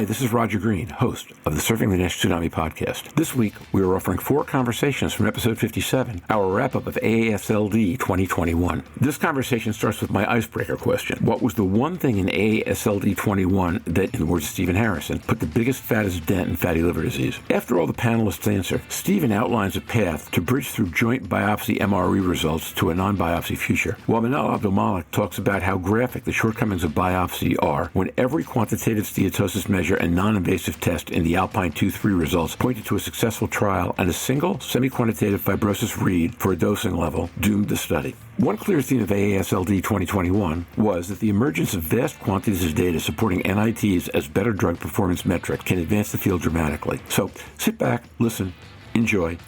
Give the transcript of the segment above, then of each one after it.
Hi, this is Roger Green, host of the Surfing the NASH Tsunami podcast. This week, we are offering 4 conversations from episode 57, our wrap-up of AASLD 2021. This conversation starts with my icebreaker question. What was the one thing in AASLD 21 that, in the words of Stephen Harrison, put the biggest, fattest dent in fatty liver disease? After all the panelists answer, Stephen outlines a path to bridge through joint biopsy MRE results to a non-biopsy future, while Manal Abdelmalek talks about how graphic the shortcomings of biopsy are when every quantitative steatosis measure and non-invasive test in the Alpine 2-3 results pointed to a successful trial and a single semi-quantitative fibrosis read for a dosing level doomed the study. One clear theme of AASLD 2021 was that the emergence of vast quantities of data supporting NITs as better drug performance metric can advance the field dramatically. So sit back, listen, enjoy,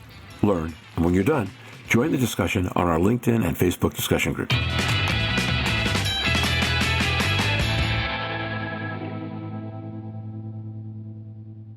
learn, and when you're done, join the discussion on our LinkedIn and Facebook discussion group.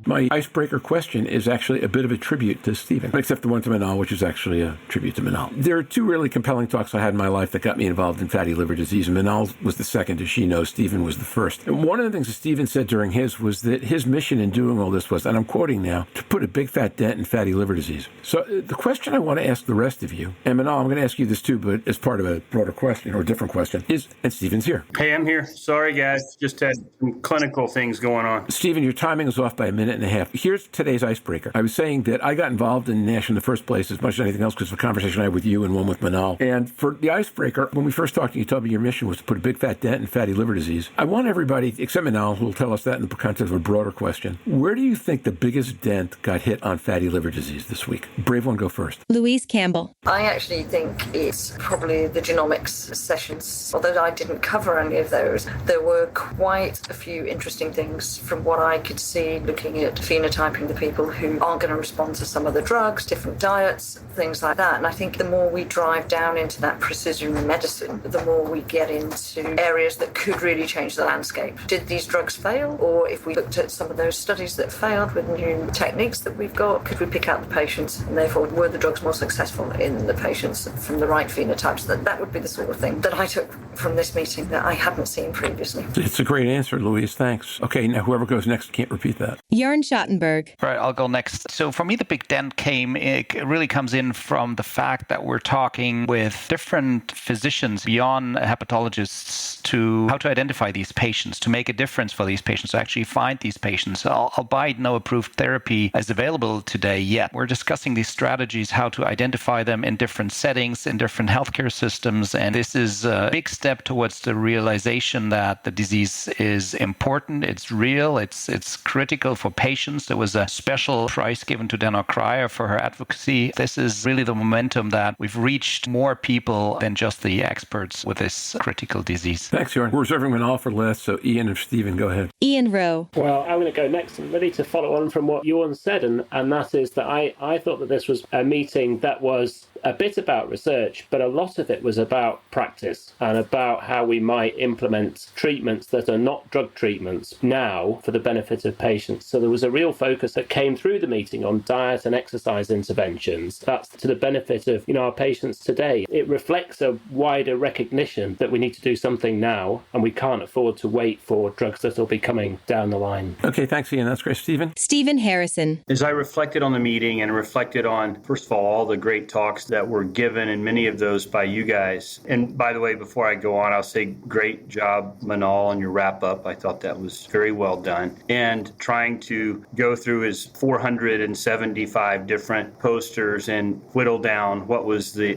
My icebreaker question is actually a bit of a tribute to Stephen, except the one to Manal, which is actually a tribute to Manal. There are 2 really compelling talks I had in my life that got me involved in fatty liver disease, and Manal was the second, as she knows. Stephen was the first. And one of the things that Stephen said during his was that his mission in doing all this was, and I'm quoting now, to put a big fat dent in fatty liver disease. So the question I want to ask the rest of you, and Manal, I'm going to ask you this too, but as part of a broader question or a different question, is, and Stephen's here. Hey, I'm here. Sorry, guys. Just had some clinical things going on. Stephen, your timing is off by a minute and a half. Here's today's icebreaker. I was saying that I got involved in NASH in the first place as much as anything else because of a conversation I had with you and one with Manal. And for the icebreaker, when we first talked, you told me your mission was to put a big fat dent in fatty liver disease. I want everybody, except Manal, who will tell us that in the context of a broader question, where do you think the biggest dent got hit on fatty liver disease this week? Brave one, go first. Louise Campbell. I actually think it's probably the genomics sessions. Although I didn't cover any of those, there were quite a few interesting things from what I could see looking at phenotyping the people who aren't going to respond to some of the drugs, different diets, things like that. And I think the more we drive down into that precision medicine, the more we get into areas that could really change the landscape. Did these drugs fail? Or if we looked at some of those studies that failed with new techniques that we've got, could we pick out the patients? And therefore, were the drugs more successful in the patients from the right phenotypes? That would be the sort of thing that I took from this meeting that I hadn't seen previously. It's a great answer, Louise. Thanks. Okay, now whoever goes next can't repeat that. Jörn Schattenberg. All right, I'll go next. So for me, the big dent it really comes in from the fact that we're talking with different physicians beyond hepatologists to how to identify these patients, to make a difference for these patients, to actually find these patients. Albeit no approved therapy is available today yet. We're discussing these strategies, how to identify them in different settings, in different healthcare systems. And this is a big step towards the realization that the disease is important, it's real, it's critical for patients. There was a special prize given to Dana Cryer for her advocacy. This is really the momentum that we've reached more people than just the experts with this critical disease. Thanks, Jörn. We're reserving Manal for last, so Ian and Stephen, go ahead. Ian Rowe. Well, I'm going to go next. I'm ready to follow on from what Jörn said, and that is that I thought that this was a meeting that was a bit about research, but a lot of it was about practice and about how we might implement treatments that are not drug treatments now for the benefit of patients. So there was a real focus that came through the meeting on diet and exercise interventions. That's to the benefit of our patients today. It reflects a wider recognition that we need to do something now, and we can't afford to wait for drugs that will be coming down the line. Okay, thanks, Ian. That's great. Stephen? Stephen Harrison. As I reflected on the meeting and reflected on, first of all the great talks that were given, and many of those by you guys. And by the way, before I go on, I'll say great job, Manal, on your wrap-up. I thought that was very well done. And trying to go through his 475 different posters and whittle down what was the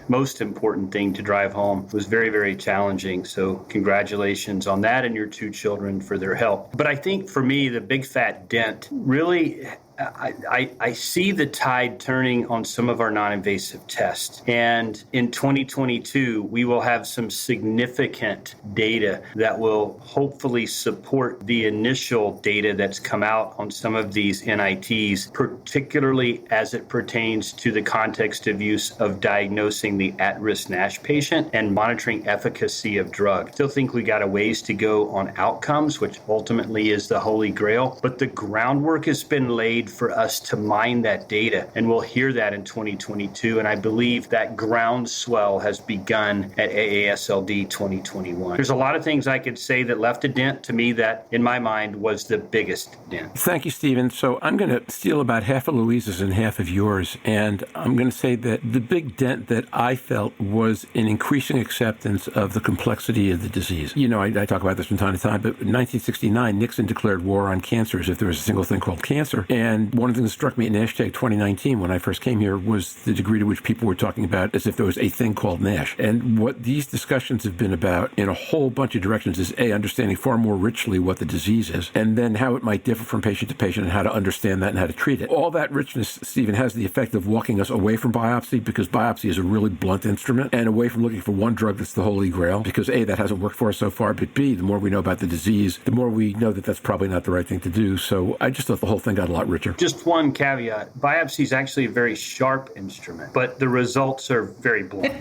most important thing to drive home was very, very challenging. So congratulations on that and your 2 children for their help. But I think for me, the big fat dent really I see the tide turning on some of our non-invasive tests. And in 2022, we will have some significant data that will hopefully support the initial data that's come out on some of these NITs, particularly as it pertains to the context of use of diagnosing the at-risk NASH patient and monitoring efficacy of drug. Still think we got a ways to go on outcomes, which ultimately is the holy grail, but the groundwork has been laid need for us to mine that data. And we'll hear that in 2022. And I believe that groundswell has begun at AASLD 2021. There's a lot of things I could say that left a dent. To me, that in my mind was the biggest dent. Thank you, Stephen. So I'm going to steal about half of Louise's and half of yours. And I'm going to say that the big dent that I felt was an increasing acceptance of the complexity of the disease. You know, I talk about this from time to time, but in 1969, Nixon declared war on cancer as if there was a single thing called cancer. And one of the things that struck me at NASH-TAG 2019 when I first came here was the degree to which people were talking about as if there was a thing called NASH. And what these discussions have been about in a whole bunch of directions is A, understanding far more richly what the disease is, and then how it might differ from patient to patient and how to understand that and how to treat it. All that richness, Stephen, has the effect of walking us away from biopsy, because biopsy is a really blunt instrument, and away from looking for one drug that's the holy grail, because A, that hasn't worked for us so far, but B, the more we know about the disease, the more we know that that's probably not the right thing to do. So I just thought the whole thing got a lot richer. Just one caveat. Biopsy is actually a very sharp instrument, but the results are very blunt.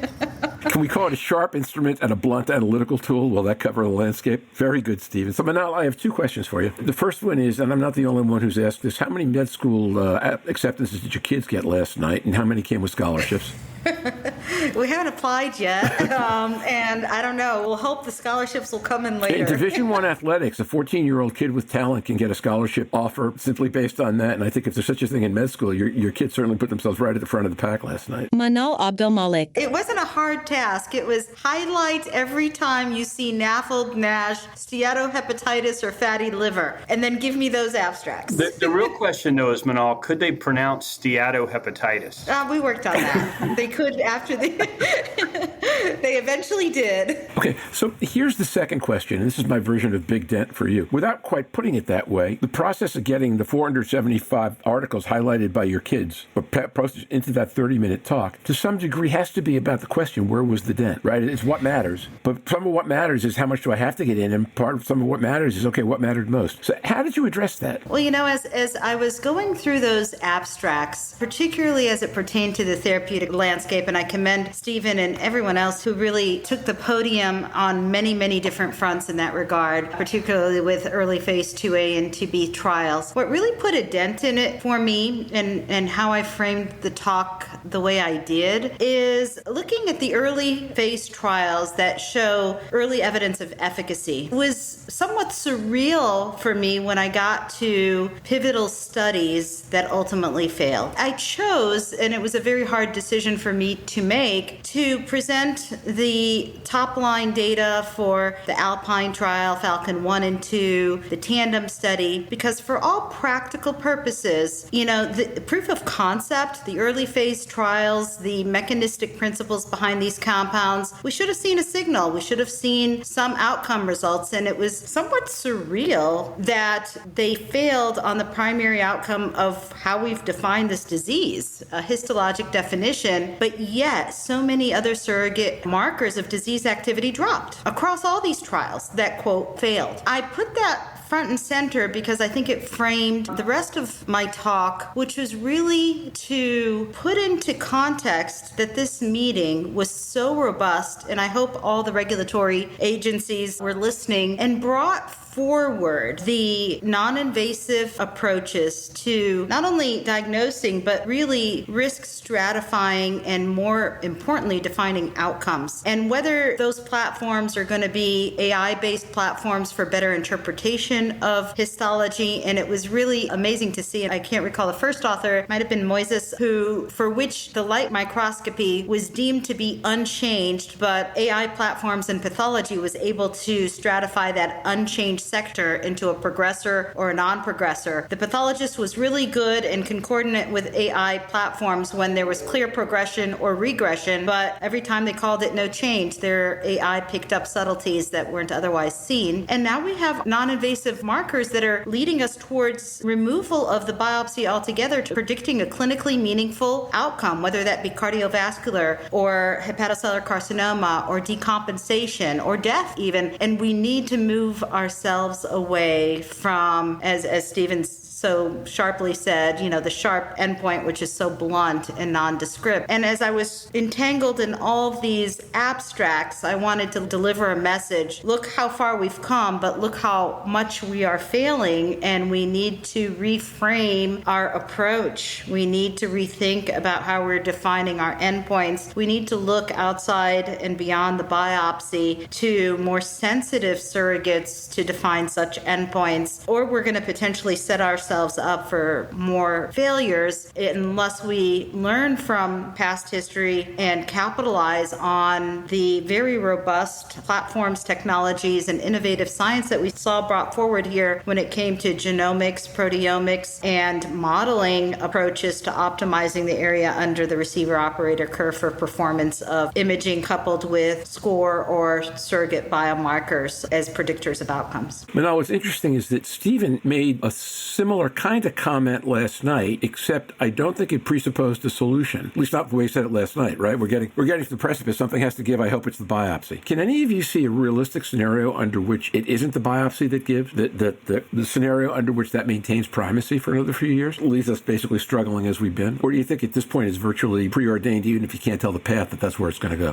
Can we call it a sharp instrument and a blunt analytical tool? Will that cover the landscape? Very good, Stephen. So Manal, I have two questions for you. The first one is, and I'm not the only one who's asked this, how many med school acceptances did your kids get last night, and how many came with scholarships? We haven't applied yet, and I don't know. We'll hope the scholarships will come in later. In Division I athletics, a 14-year-old kid with talent can get a scholarship offer simply based on that. And I think if there's such a thing in med school, your kids certainly put themselves right at the front of the pack last night. Manal Abdelmalek. It wasn't a hard task. It was highlight every time you see NAFLD, NASH, steatohepatitis, or fatty liver, and then give me those abstracts. The real question, though, is, Manal, could they pronounce steatohepatitis? We worked on that. They could after they eventually did. Okay, so here's the second question, and this is my version of Big Dent for you. Without quite putting it that way, the process of getting the 475 articles highlighted by your kids or posted into that 30-minute talk, to some degree has to be about the question, where was the dent, right? It's what matters. But some of what matters is how much do I have to get in, and part of some of what matters is, okay, what mattered most? So how did you address that? Well, you know, as I was going through those abstracts, particularly as it pertained to the therapeutic landscape, and I commend Stephen and everyone else who really took the podium on many, many different fronts in that regard, particularly with early phase 2A and 2B trials. What really put a dent in it for me and how I framed the talk the way I did is looking at the early phase trials that show early evidence of efficacy. It was somewhat surreal for me when I got to pivotal studies that ultimately failed. I chose, and it was a very hard decision for me to make, to present the top-line data for the Alpine trial, Falcon 1 and 2, the Tandem study, because for all practical purposes, you know, the proof of concept, the early phase trials, the mechanistic principles behind these compounds, we should have seen a signal. We should have seen some outcome results, and it was somewhat surreal that they failed on the primary outcome of how we've defined this disease, a histologic definition, but yet so many other surrogate markers of disease activity dropped across all these trials that, quote, failed. I put that front and center because I think it framed the rest of my talk, which was really to put into context that this meeting was so robust, and I hope all the regulatory agencies were listening, and brought forward the non-invasive approaches to not only diagnosing, but really risk stratifying and, more importantly, defining outcomes. And whether those platforms are going to be AI-based platforms for better interpretation of histology, and it was really amazing to see, and I can't recall the first author, it might have been Moises, for which the light microscopy was deemed to be unchanged, but AI platforms and pathology was able to stratify that unchanged sector into a progressor or a non-progressor. The pathologist was really good and concordant with AI platforms when there was clear progression or regression, but every time they called it no change, their AI picked up subtleties that weren't otherwise seen. And now we have non-invasive markers that are leading us towards removal of the biopsy altogether to predicting a clinically meaningful outcome, whether that be cardiovascular or hepatocellular carcinoma or decompensation or death even. And we need to move ourselves away from, as Stephen so sharply said, the sharp endpoint, which is so blunt and nondescript. And as I was entangled in all of these abstracts, I wanted to deliver a message. Look how far we've come, but look how much we are failing, and we need to reframe our approach. We need to rethink about how we're defining our endpoints. We need to look outside and beyond the biopsy to more sensitive surrogates to define such endpoints, or we're going to potentially set ourselves up for more failures unless we learn from past history and capitalize on the very robust platforms, technologies, and innovative science that we saw brought forward here when it came to genomics, proteomics, and modeling approaches to optimizing the area under the receiver operator curve for performance of imaging coupled with score or surrogate biomarkers as predictors of outcomes. Manal, what's interesting is that Stephen made a similar kind of comment last night, except I don't think it presupposed a solution. At least not the way he said it last night, right? We're getting to the precipice. Something has to give. I hope it's the biopsy. Can any of you see a realistic scenario under which it isn't the biopsy that gives, the scenario under which that maintains primacy for another few years, leaves us basically struggling as we've been? Or do you think at this point it's virtually preordained, even if you can't tell the path, that's where it's going to go?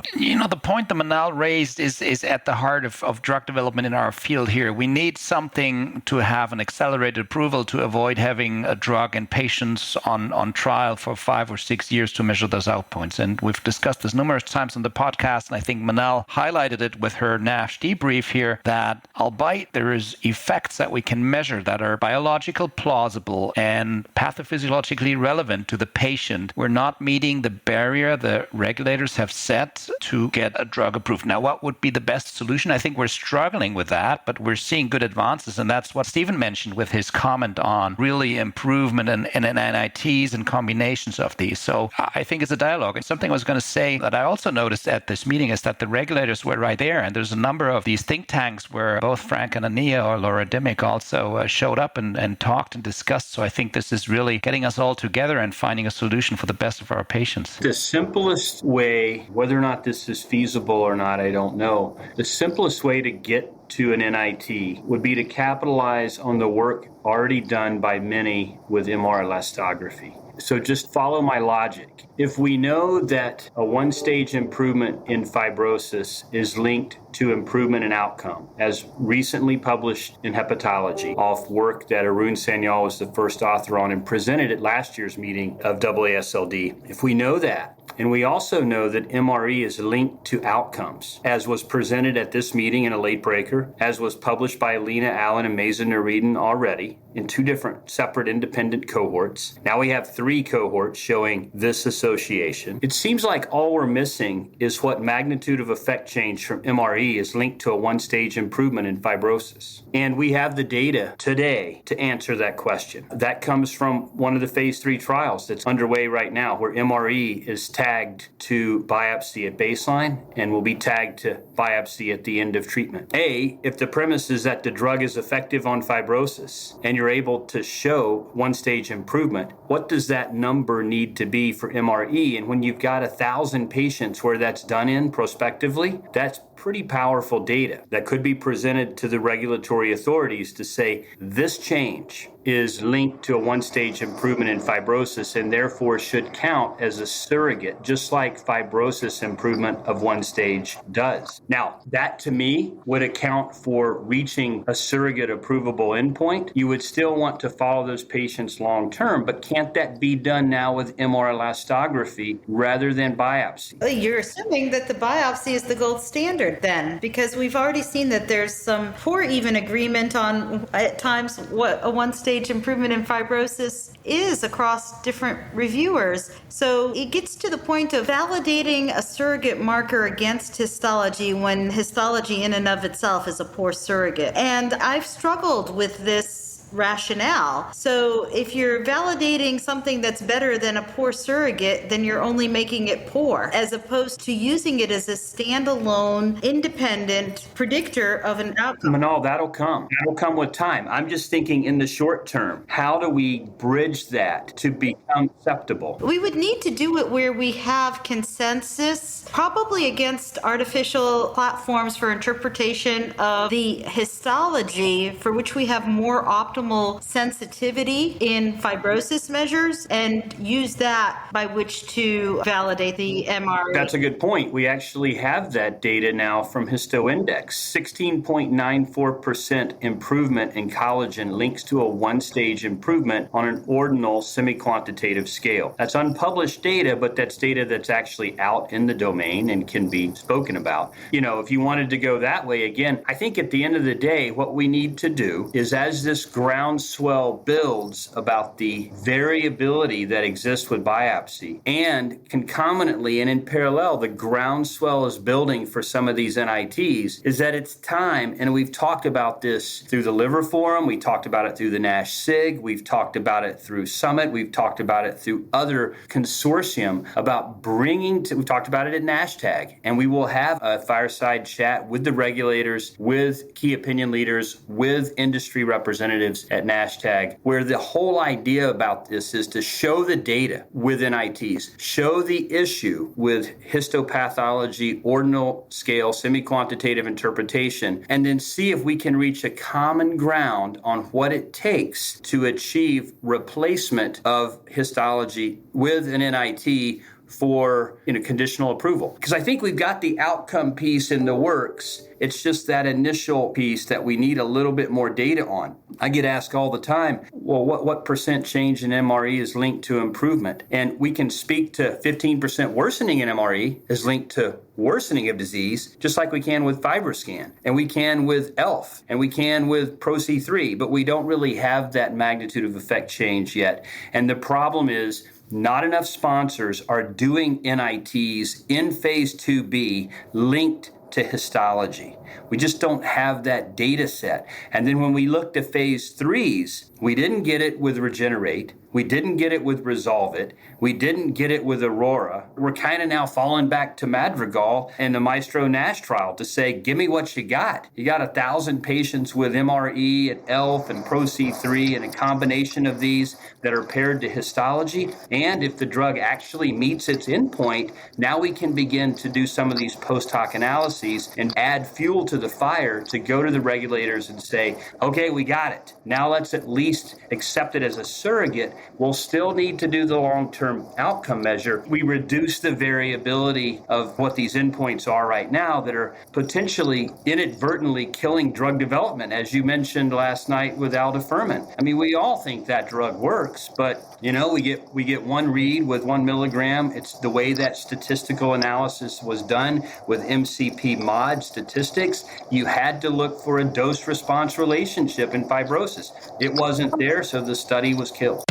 The point that Manal raised is at the heart of drug development in our field here. We need something to have an accelerated approval to avoid having a drug in patients on trial for 5 or 6 years to measure those outpoints. And we've discussed this numerous times on the podcast, and I think Manal highlighted it with her NASH debrief here, that albeit there is effects that we can measure that are biological, plausible, and pathophysiologically relevant to the patient, we're not meeting the barrier the regulators have set to get a drug approved. Now, what would be the best solution? I think we're struggling with that, but we're seeing good advances, and that's what Stephen mentioned with his comment on really improvement in NITs and combinations of these. So I think it's a dialogue. And something I was going to say that I also noticed at this meeting is that the regulators were right there, and there's a number of these think tanks where both Frank and Ania or Laura Dimmick also showed up and talked and discussed. So I think this is really getting us all together and finding a solution for the best of our patients. The simplest way, whether or not this is feasible or not, I don't know. The simplest way to get to an NIT would be to capitalize on the work already done by many with MR elastography. So just follow my logic. If we know that a one-stage improvement in fibrosis is linked to improvement in outcome, as recently published in Hepatology, off work that Arun Sanyal was the first author on and presented at last year's meeting of AASLD, if we know that, and we also know that MRE is linked to outcomes, as was presented at this meeting in a late breaker, as was published by Alina Allen and Mazen Nareden already in 2 different separate independent cohorts. Now we have 3 cohorts showing this association. It seems like all we're missing is what magnitude of effect change from MRE is linked to a one-stage improvement in fibrosis. And we have the data today to answer that question. That comes from one of the phase 3 trials that's underway right now, where MRE is tagged to biopsy at baseline and will be tagged to biopsy at the end of treatment. If the premise is that the drug is effective on fibrosis and you're able to show one-stage improvement, what does that number need to be for MRE? And when you've got 1,000 patients where that's done in prospectively, that's pretty powerful data that could be presented to the regulatory authorities to say this change is linked to a one-stage improvement in fibrosis and therefore should count as a surrogate, just like fibrosis improvement of one stage does. Now, that to me would account for reaching a surrogate approvable endpoint. You would still want to follow those patients long-term, but can't that be done now with MR elastography rather than biopsy? You're assuming that the biopsy is the gold standard then, because we've already seen that there's some poor even agreement on, at times, what a one-stage improvement in fibrosis is across different reviewers. So it gets to the point of validating a surrogate marker against histology when histology in and of itself is a poor surrogate. And I've struggled with this rationale. So if you're validating something that's better than a poor surrogate, then you're only making it poor, as opposed to using it as a standalone, independent predictor of an outcome. Manal, that'll come. That'll come with time. I'm just thinking in the short term, how do we bridge that to become acceptable? We would need to do it where we have consensus, probably against artificial platforms for interpretation of the histology, for which we have more optimal optimal sensitivity in fibrosis measures and use that by which to validate the MRE. That's a good point. We actually have that data now from HistoIndex. 16.94% improvement in collagen links to a one-stage improvement on an ordinal semi-quantitative scale. That's unpublished data, but that's data that's actually out in the domain and can be spoken about. If you wanted to go that way, again, I think at the end of the day, what we need to do is, as this groundswell builds about the variability that exists with biopsy, and concomitantly and in parallel, the groundswell is building for some of these NITs, is that it's time, and we've talked about this through the Liver Forum, we talked about it through the NASH-SIG, we've talked about it through Summit, we've talked about it through other consortium about we talked about it at NASH-TAG, and we will have a fireside chat with the regulators, with key opinion leaders, with industry representatives at NASH-TAG, where the whole idea about this is to show the data with NITs, show the issue with histopathology, ordinal scale, semi-quantitative interpretation, and then see if we can reach a common ground on what it takes to achieve replacement of histology with an NIT for conditional approval. Because I think we've got the outcome piece in the works. It's just that initial piece that we need a little bit more data on. I get asked all the time, well, what percent change in MRE is linked to improvement? And we can speak to 15% worsening in MRE is linked to worsening of disease, just like we can with FibroScan, and we can with ELF, and we can with ProC3, but we don't really have that magnitude of effect change yet. And the problem is, not enough sponsors are doing NITs in phase 2B linked to histology. We just don't have that data set. And then when we looked at phase 3s, we didn't get it with Regenerate. We didn't get it with Resolve It. We didn't get it with Aurora. We're kind of now falling back to Madrigal and the Maestro NASH trial to say, give me what you got. You got 1,000 patients with MRE and ELF and ProC3 and a combination of these that are paired to histology. And if the drug actually meets its endpoint, now we can begin to do some of these post hoc analyses and add fuel to the fire to go to the regulators and say, okay, we got it. Now let's at least accept it as a surrogate. We'll still need to do the long-term outcome measure. We reduce the variability of what these endpoints are right now that are potentially inadvertently killing drug development, as you mentioned last night with aldafermin. I mean, we all think that drug works, but we get one read with 1 milligram. It's the way that statistical analysis was done with MCP mod statistics. You had to look for a dose-response relationship in fibrosis. It wasn't there, so the study was killed.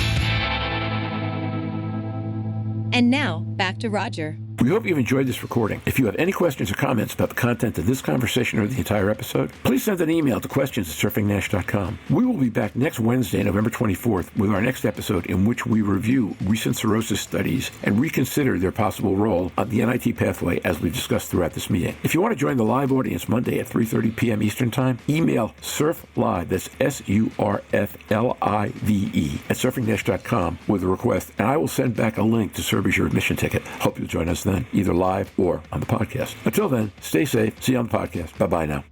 And now, back to Roger. We hope you've enjoyed this recording. If you have any questions or comments about the content of this conversation or the entire episode, please send an email to questions@surfingnash.com. We will be back next Wednesday, November 24th, with our next episode in which we review recent cirrhosis studies and reconsider their possible role on the NIT pathway as we've discussed throughout this meeting. If you want to join the live audience Monday at 3:30 p.m. Eastern Time, email surflive, that's SURFLIVE, at surfingnash.com with a request, and I will send back a link to serve as your admission ticket. Hope you'll join us then, either live or on the podcast. Until then, stay safe. See you on the podcast. Bye-bye now.